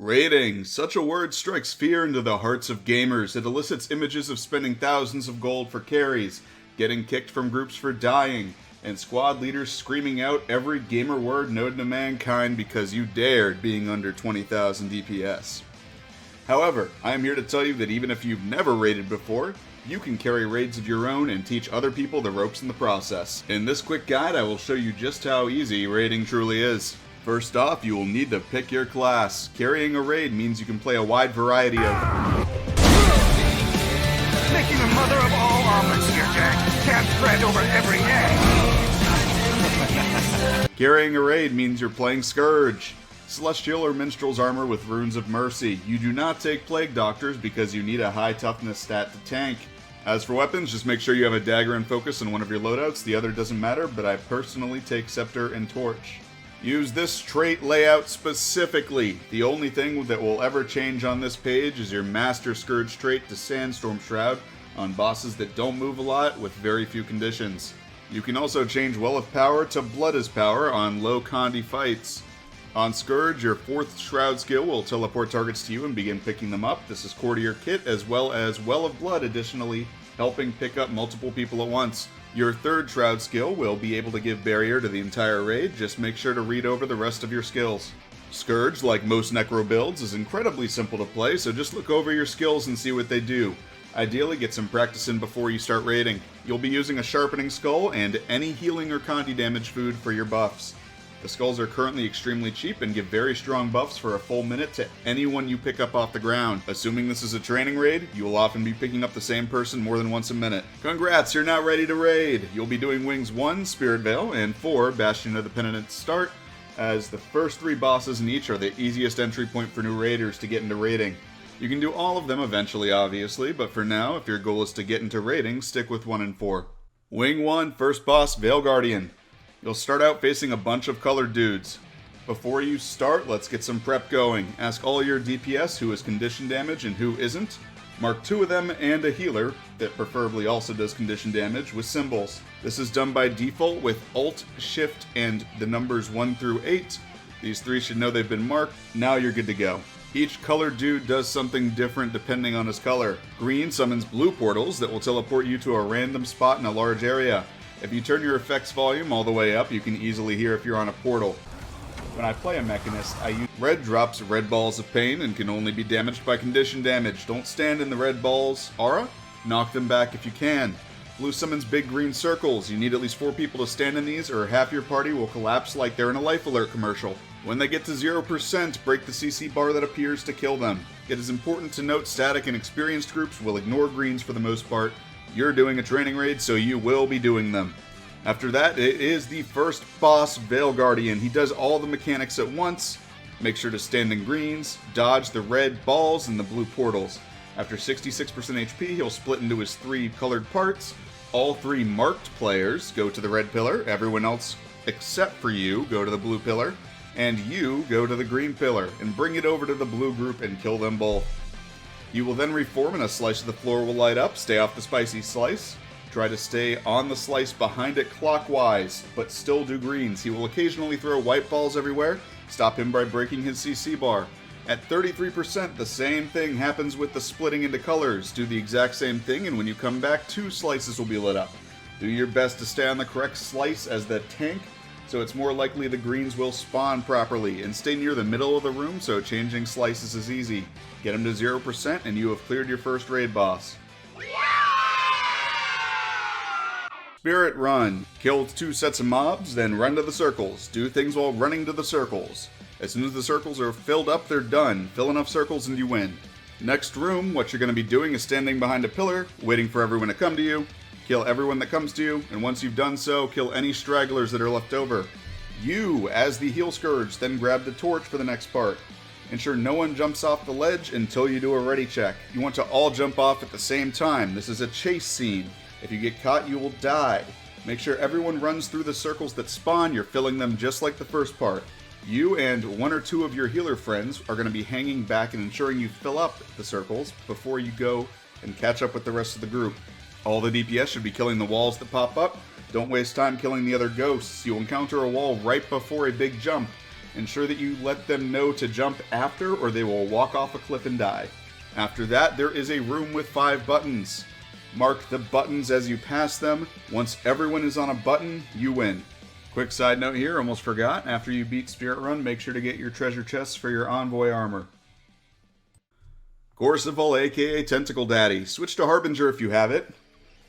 Raiding. Such a word strikes fear into the hearts of gamers. It elicits images of spending thousands of gold for carries, getting kicked from groups for dying, and squad leaders screaming out every gamer word known to mankind because you dared being under 20,000 DPS. However, I am here to tell you that even if you've never raided before, you can carry raids of your own and teach other people the ropes in the process. In this quick guide, I will show you just how easy raiding truly is. First off, you will need to pick your class. Carrying a raid means you can play a wide variety of making the mother of all omelets here, Jack. Can't spread over every egg. Carrying a raid means you're playing Scourge, Celestial or Minstrel's armor with Runes of Mercy. You do not take Plague Doctors because you need a high toughness stat to tank. As for weapons, just make sure you have a dagger and focus on one of your loadouts. The other doesn't matter, but I personally take Scepter and Torch. Use this trait layout specifically. The only thing that will ever change on this page is your Master Scourge trait to Sandstorm Shroud on bosses that don't move a lot with very few conditions. You can also change Well of Power to Blood is Power on low condi fights. On Scourge, your 4th Shroud skill will teleport targets to you and begin picking them up. This is core to your kit, as well as Well of Blood additionally helping pick up multiple people at once. Your 3rd Shroud skill will be able to give barrier to the entire raid. Just make sure to read over the rest of your skills. Scourge, like most Necro builds, is incredibly simple to play, so just look over your skills and see what they do. Ideally, get some practice in before you start raiding. You'll be using a Sharpening Skull and any healing or condi damage food for your buffs. The skulls are currently extremely cheap and give very strong buffs for a full minute to anyone you pick up off the ground. Assuming this is a training raid, you will often be picking up the same person more than once a minute. Congrats, you're now ready to raid! You'll be doing Wings 1, Spirit Veil, and 4, Bastion of the Penitent Start, as the first 3 bosses in each are the easiest entry point for new raiders to get into raiding. You can do all of them eventually, obviously, but for now, if your goal is to get into raiding, stick with 1 and 4. Wing 1, first boss, Veil Guardian. You'll start out facing a bunch of colored dudes. Before you start, let's get some prep going. Ask all your DPS who is condition damage and who isn't. Mark 2 of them and a healer, that preferably also does condition damage, with symbols. This is done by default with Alt, Shift, and the numbers 1 through 8. These 3 should know they've been marked. Now you're good to go. Each colored dude does something different depending on his color. Green summons blue portals that will teleport you to a random spot in a large area. If you turn your effects volume all the way up, you can easily hear if you're on a portal. When I play a Mechanist, I use red drops red balls of pain and can only be damaged by condition damage. Don't stand in the red balls' aura. Knock them back if you can. Blue summons big green circles. You need at least 4 people to stand in these or half your party will collapse like they're in a Life Alert commercial. When they get to 0%, break the CC bar that appears to kill them. It is important to note static and experienced groups will ignore greens for the most part. You're doing a training raid, so you will be doing them. After that, it is the first boss, Veil Guardian. He does all the mechanics at once. Make sure to stand in greens, dodge the red balls and the blue portals. After 66% HP, he'll split into his 3 colored parts. All 3 marked players go to the red pillar. Everyone else, except for you, go to the blue pillar. And you go to the green pillar and bring it over to the blue group and kill them both. You will then reform and a slice of the floor will light up. Stay off the spicy slice. Try to stay on the slice behind it clockwise, but still do greens. He will occasionally throw white balls everywhere. Stop him by breaking his CC bar. At 33%, the same thing happens with the splitting into colors. Do the exact same thing, and when you come back, 2 slices will be lit up. Do your best to stay on the correct slice as the tank, so it's more likely the greens will spawn properly, and stay near the middle of the room so changing slices is easy. Get him to 0% and you have cleared your first raid boss. Spirit Run. Kill 2 sets of mobs, then run to the circles. Do things while running to the circles. As soon as the circles are filled up, they're done. Fill enough circles and you win. Next room, what you're going to be doing is standing behind a pillar, waiting for everyone to come to you. Kill everyone that comes to you, and once you've done so, kill any stragglers that are left over. You, as the Heal Scourge, then grab the torch for the next part. Ensure no one jumps off the ledge until you do a ready check. You want to all jump off at the same time. This is a chase scene. If you get caught, you will die. Make sure everyone runs through the circles that spawn. You're filling them just like the first part. You and 1 or 2 of your healer friends are going to be hanging back and ensuring you fill up the circles before you go and catch up with the rest of the group. All the DPS should be killing the walls that pop up. Don't waste time killing the other ghosts. You'll encounter a wall right before a big jump. Ensure that you let them know to jump after, or they will walk off a cliff and die. After that, there is a room with 5 buttons. Mark the buttons as you pass them. Once everyone is on a button, you win. Quick side note here, almost forgot. After you beat Spirit Run, make sure to get your treasure chests for your Envoy armor. Gorseval, aka Tentacle Daddy. Switch to Harbinger if you have it.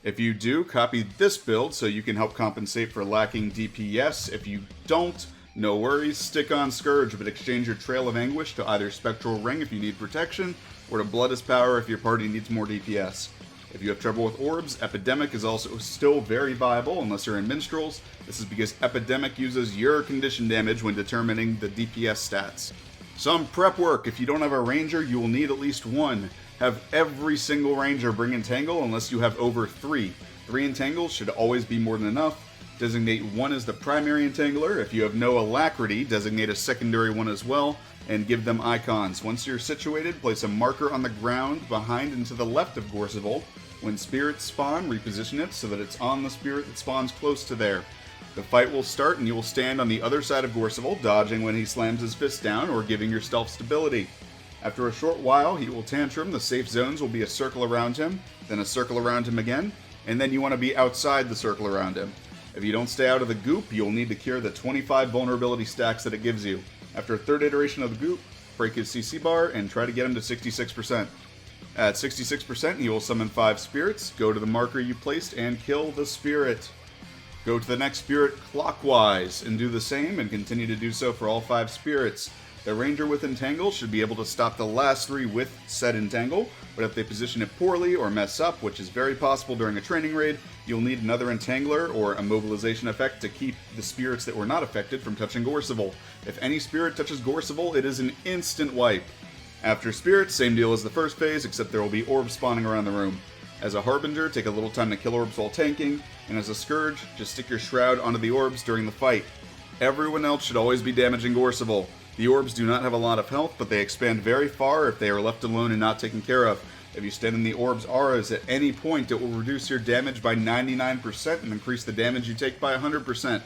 If you do, copy this build so you can help compensate for lacking DPS. If you don't, no worries, stick on Scourge, but exchange your Trail of Anguish to either Spectral Ring if you need protection, or to Blood as Power if your party needs more DPS. If you have trouble with orbs, Epidemic is also still very viable unless you're in Minstrels. This is because Epidemic uses your condition damage when determining the DPS stats. Some prep work. If you don't have a Ranger, you will need at least one. Have every single Ranger bring Entangle unless you have over 3. 3 Entangles should always be more than enough. Designate one as the primary Entangler. If you have no Alacrity, designate a secondary one as well, and give them icons. Once you're situated, place a marker on the ground behind and to the left of Gorseval. When spirits spawn, reposition it so that it's on the spirit that spawns close to there. The fight will start and you will stand on the other side of Gorseval, dodging when he slams his fist down or giving yourself stability. After a short while, he will tantrum. The safe zones will be a circle around him, then a circle around him again, and then you want to be outside the circle around him. If you don't stay out of the goop, you'll need to cure the 25 vulnerability stacks that it gives you. After a third iteration of the goop, break his CC bar and try to get him to 66%. At 66%, he will summon 5 spirits, go to the marker you placed, and kill the spirit. Go to the next spirit clockwise, and do the same, and continue to do so for all 5 spirits. The Ranger with Entangle should be able to stop the last 3 with said Entangle, but if they position it poorly or mess up, which is very possible during a training raid, you'll need another Entangler or a mobilization effect to keep the spirits that were not affected from touching Gorseval. If any spirit touches Gorseval, it is an instant wipe. After Spirit, same deal as the first phase, except there will be orbs spawning around the room. As a Harbinger, take a little time to kill orbs while tanking, and as a Scourge, just stick your Shroud onto the orbs during the fight. Everyone else should always be damaging Gorseval. The orbs do not have a lot of health, but they expand very far if they are left alone and not taken care of. If you stand in the orbs' auras at any point, it will reduce your damage by 99% and increase the damage you take by 100%.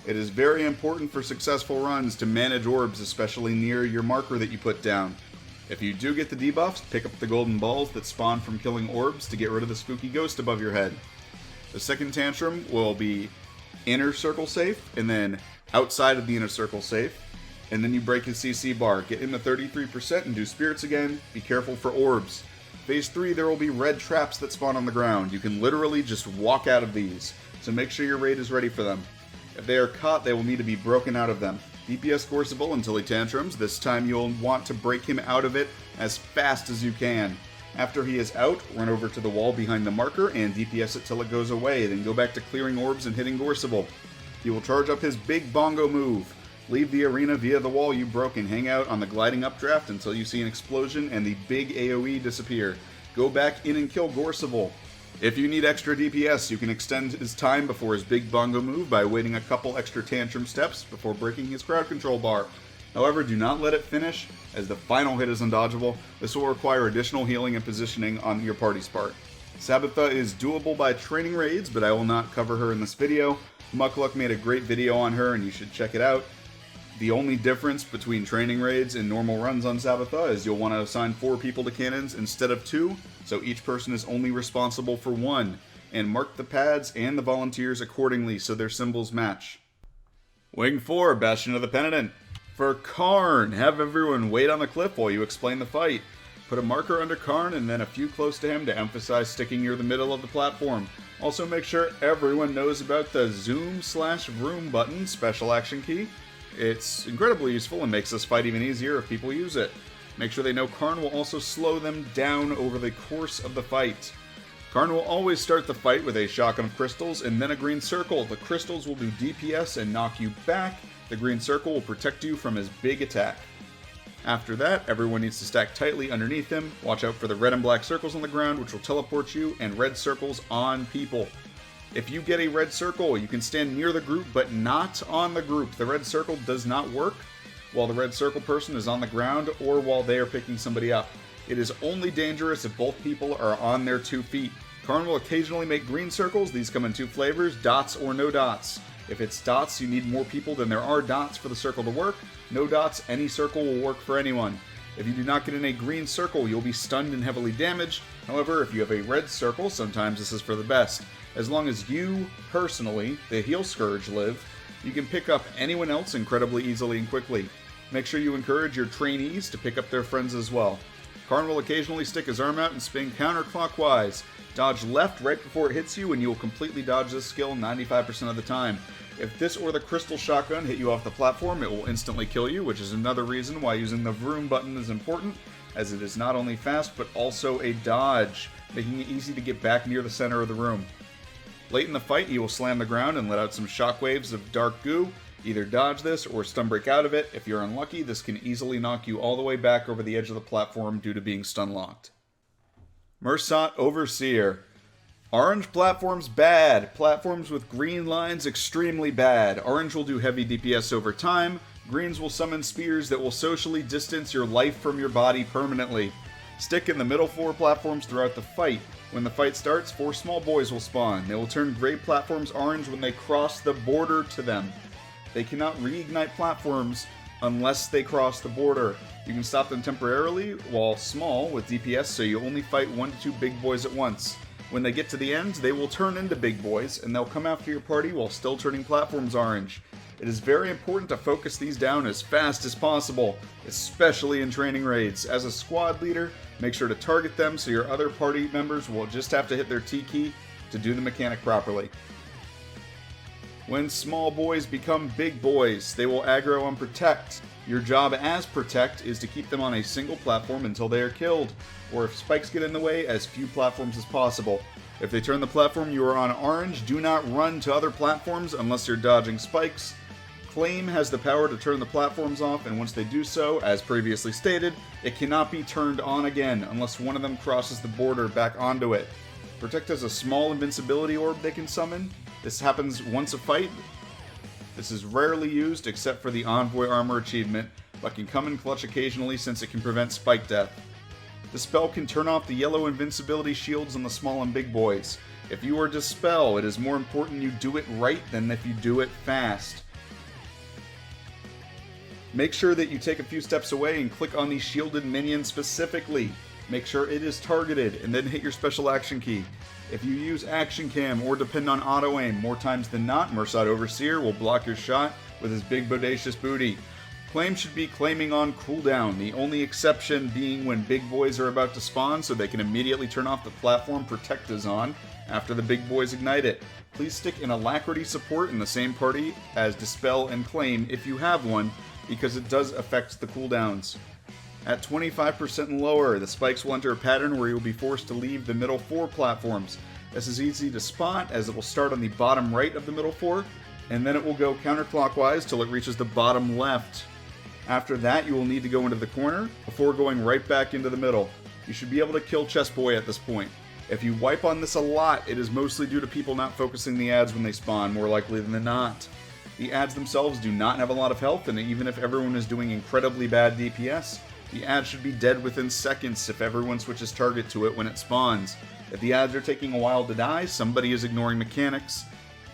It is very important for successful runs to manage orbs, especially near your marker that you put down. If you do get the debuffs, pick up the golden balls that spawn from killing orbs to get rid of the spooky ghost above your head. The second tantrum will be inner circle safe, and then outside of the inner circle safe, and then you break his CC bar. Get him to 33% and do spirits again. Be careful for orbs. Phase 3, there will be red traps that spawn on the ground. You can literally just walk out of these, so make sure your raid is ready for them. If they are caught, they will need to be broken out of them. DPS Gorseval until he tantrums. This time you'll want to break him out of it as fast as you can. After he is out, run over to the wall behind the marker and DPS it till it goes away, then go back to clearing orbs and hitting Gorseval. He will charge up his big bongo move. Leave the arena via the wall you broke and hang out on the gliding updraft until you see an explosion and the big AoE disappear. Go back in and kill Gorseval. If you need extra DPS, you can extend his time before his big bongo move by waiting a couple extra tantrum steps before breaking his crowd control bar. However, do not let it finish, as the final hit is undodgeable. This will require additional healing and positioning on your party's part. Sabbatha is doable by training raids, but I will not cover her in this video. Muckluck made a great video on her and you should check it out. The only difference between training raids and normal runs on Sabbatha is you'll want to assign 4 people to cannons instead of 2, so each person is only responsible for 1, and mark the pads and the volunteers accordingly so their symbols match. Wing 4, Bastion of the Penitent. For Cairn, have everyone wait on the cliff while you explain the fight. Put a marker under Cairn and then a few close to him to emphasize sticking near the middle of the platform. Also make sure everyone knows about the zoom/room button special action key. It's incredibly useful and makes this fight even easier if people use it. Make sure they know Cairn will also slow them down over the course of the fight. Cairn will always start the fight with a shotgun of crystals and then a green circle. The crystals will do DPS and knock you back. The green circle will protect you from his big attack. After that, everyone needs to stack tightly underneath him. Watch out for the red and black circles on the ground, which will teleport you, and red circles on people. If you get a red circle, you can stand near the group, but not on the group. The red circle does not work while the red circle person is on the ground or while they are picking somebody up. It is only dangerous if both people are on their 2 feet. Cairn will occasionally make green circles. These come in 2 flavors, dots or no dots. If it's dots, you need more people than there are dots for the circle to work. No dots, any circle will work for anyone. If you do not get in a green circle, you'll be stunned and heavily damaged. However, if you have a red circle, sometimes this is for the best. As long as you, personally, the Heal Scourge, live, you can pick up anyone else incredibly easily and quickly. Make sure you encourage your trainees to pick up their friends as well. Cairn will occasionally stick his arm out and spin counterclockwise. Dodge left right before it hits you and you will completely dodge this skill 95% of the time. If this or the crystal shotgun hit you off the platform, it will instantly kill you, which is another reason why using the vroom button is important, as it is not only fast but also a dodge, making it easy to get back near the center of the room. Late in the fight, he will slam the ground and let out some shockwaves of dark goo. Either dodge this or stun break out of it. If you're unlucky, this can easily knock you all the way back over the edge of the platform due to being stun locked. Mursaat Overseer. Orange platforms bad. Platforms with green lines extremely bad. Orange will do heavy DPS over time. Greens will summon spears that will socially distance your life from your body permanently. Stick in the middle 4 platforms throughout the fight. When the fight starts, 4 small boys will spawn. They will turn gray platforms orange when they cross the border to them. They cannot reignite platforms unless they cross the border. You can stop them temporarily while small with DPS, so you only fight 1 to 2 big boys at once. When they get to the end, they will turn into big boys, and they'll come after your party while still turning platforms orange. It is very important to focus these down as fast as possible, especially in training raids. As a squad leader, make sure to target them so your other party members will just have to hit their T key to do the mechanic properly. When small boys become big boys, they will aggro on Protect. Your job as Protect is to keep them on a single platform until they are killed, or if spikes get in the way, as few platforms as possible. If they turn the platform you are on orange, do not run to other platforms unless you're dodging spikes. Claim has the power to turn the platforms off, and once they do so, as previously stated, it cannot be turned on again unless one of them crosses the border back onto it. Protect has a small invincibility orb they can summon. This happens once a fight. This is rarely used except for the Envoy Armor achievement, but can come in clutch occasionally since it can prevent spike death. The spell can turn off the yellow invincibility shields on the small and big boys. If you are Dispel, it is more important you do it right than if you do it fast. Make sure that you take a few steps away and click on the shielded minion specifically. Make sure it is targeted, and then hit your special action key. If you use Action Cam or depend on auto aim, more times than not, Mursaat Overseer will block your shot with his big bodacious booty. Claim should be claiming on cooldown, the only exception being when big boys are about to spawn so they can immediately turn off the platform Protect is on after the big boys ignite it. Please stick an Alacrity support in the same party as Dispel and Claim if you have one, because it does affect the cooldowns. At 25% and lower, the spikes will enter a pattern where you will be forced to leave the middle 4 platforms. This is easy to spot as it will start on the bottom right of the middle 4, and then it will go counterclockwise till it reaches the bottom left. After that, you will need to go into the corner before going right back into the middle. You should be able to kill Chest Boy at this point. If you wipe on this a lot, it is mostly due to people not focusing the ads when they spawn, more likely than not. The ads themselves do not have a lot of health, and even if everyone is doing incredibly bad DPS, the ad should be dead within seconds if everyone switches target to it when it spawns. If the ads are taking a while to die, somebody is ignoring mechanics.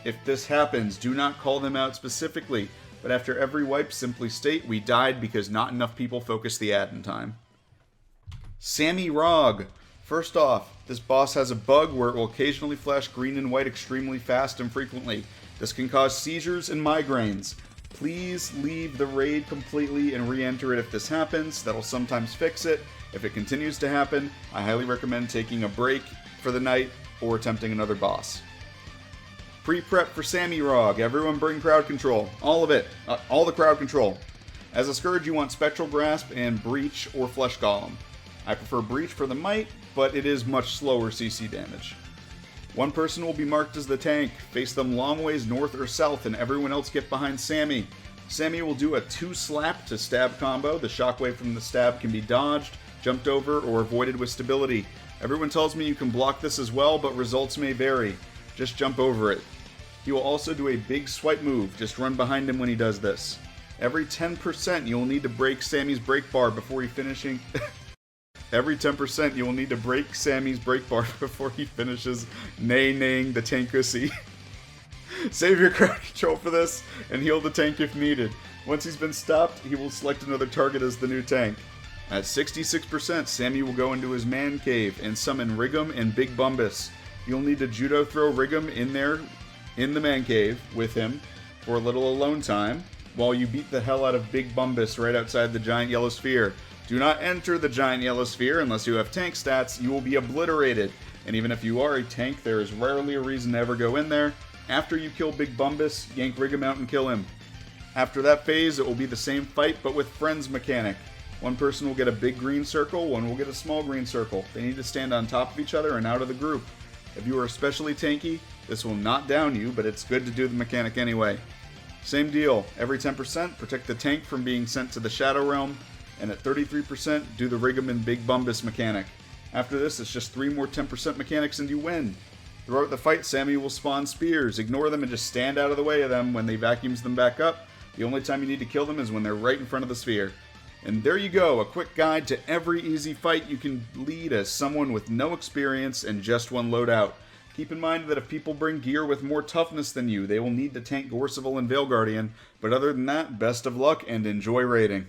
If this happens, do not call them out specifically, but after every wipe simply state, "We died because not enough people focused the ad in time." Samarog. First off, this boss has a bug where it will occasionally flash green and white extremely fast and frequently. This can cause seizures and migraines. Please leave the raid completely and re-enter it if this happens. That'll sometimes fix it. If it continues to happen, I highly recommend taking a break for the night or attempting another boss. Pre-prep for Samarog. Everyone bring crowd control. All of it. All the crowd control. As a Scourge, you want Spectral Grasp and Breach or Flesh Golem. I prefer Breach for the might, but it is much slower CC damage. One person will be marked as the tank. Face them long ways north or south, and everyone else get behind Sammy. Sammy will do a 2-slap to stab combo. The shockwave from the stab can be dodged, jumped over, or avoided with stability. Everyone tells me you can block this as well, but results may vary. Just jump over it. He will also do a big swipe move. Just run behind him when he does this. Every 10% you'll need to break Sammy's break bar before he finishing... Every 10% you will need to break Sammy's break bar before he finishes nay-naying the tankussy. Save your crowd control for this, and heal the tank if needed. Once he's been stopped, he will select another target as the new tank. At 66%, Sammy will go into his man cave and summon Rigum and Big Bumbus. You'll need to judo throw Rigum in there, in the man cave, with him, for a little alone time, while you beat the hell out of Big Bumbus right outside the giant yellow sphere. Do not enter the giant yellow sphere unless you have tank stats. You will be obliterated. And even if you are a tank, there is rarely a reason to ever go in there. After you kill Big Bumbus, yank Rigum out and kill him. After that phase, it will be the same fight, but with friends mechanic. One person will get a big green circle, one will get a small green circle. They need to stand on top of each other and out of the group. If you are especially tanky, this will not down you, but it's good to do the mechanic anyway. Same deal, every 10%, protect the tank from being sent to the Shadow Realm, and at 33%, do the Rigum and Big Bumbus mechanic. After this, it's just 3 more 10% mechanics and you win. Throughout the fight, Sammy will spawn spears. Ignore them and just stand out of the way of them when they vacuums them back up. The only time you need to kill them is when they're right in front of the sphere. And there you go, a quick guide to every easy fight you can lead as someone with no experience and just one loadout. Keep in mind that if people bring gear with more toughness than you, they will need to tank Gorseval and Vale Guardian, but other than that, best of luck and enjoy raiding.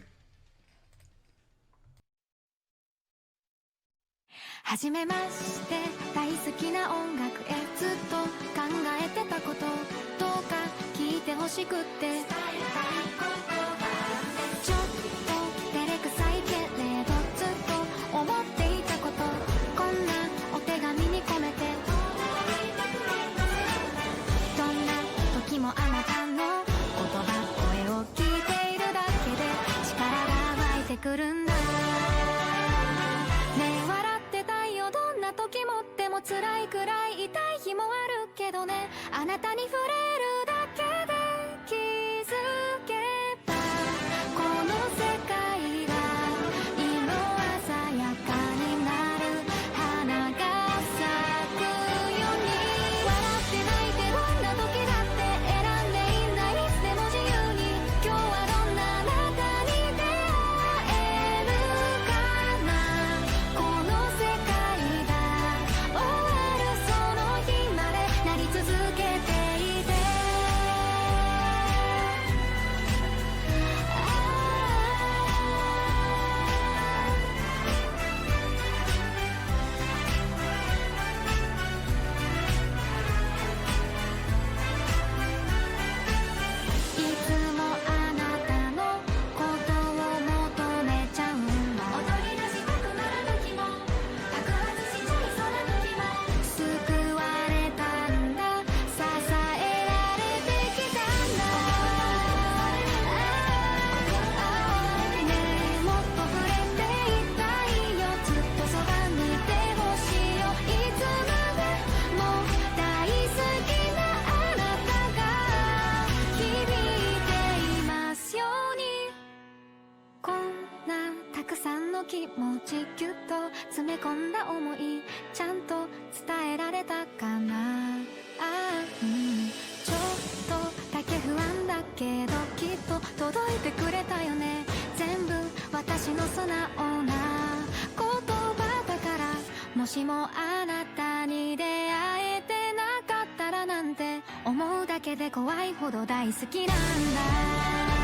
はじめまして大好きな音楽へずっと考えてたことどうか聞いてほしくって伝えたいことちょっと照れくさいけれどずっと思っていたことこんなお手紙に込めてどんな時もあなたの言葉声を聞いているだけで力が湧いてくるんだ時もっても辛いくらい痛い日もあるけどねあなたに触れるだけで気づけばこの世界が色鮮やかになる花が咲くように笑って泣いてどんな時だって選んでいいんだいつでも自由に今日はどんなあなたに出会えるかなこの世界続けていていつもあなたのことを求めちゃうの踊り出したくなる時も爆発しちゃいそうな時も救われたんだ支えられてきたんだねえもっと触れていたいよずっとそばにいてほしいよいつまでも大好きなあなたが響いていますようにこんなたくさんの気持ちぎゅっと詰め込んだ思いちゃんと伝えられたかなちょっとだけ不安だけどきっと届いてくれたよね全部私の素直な言葉だからもしもあなたに出会えてなかったらなんて思うだけで怖いほど大好きなんだ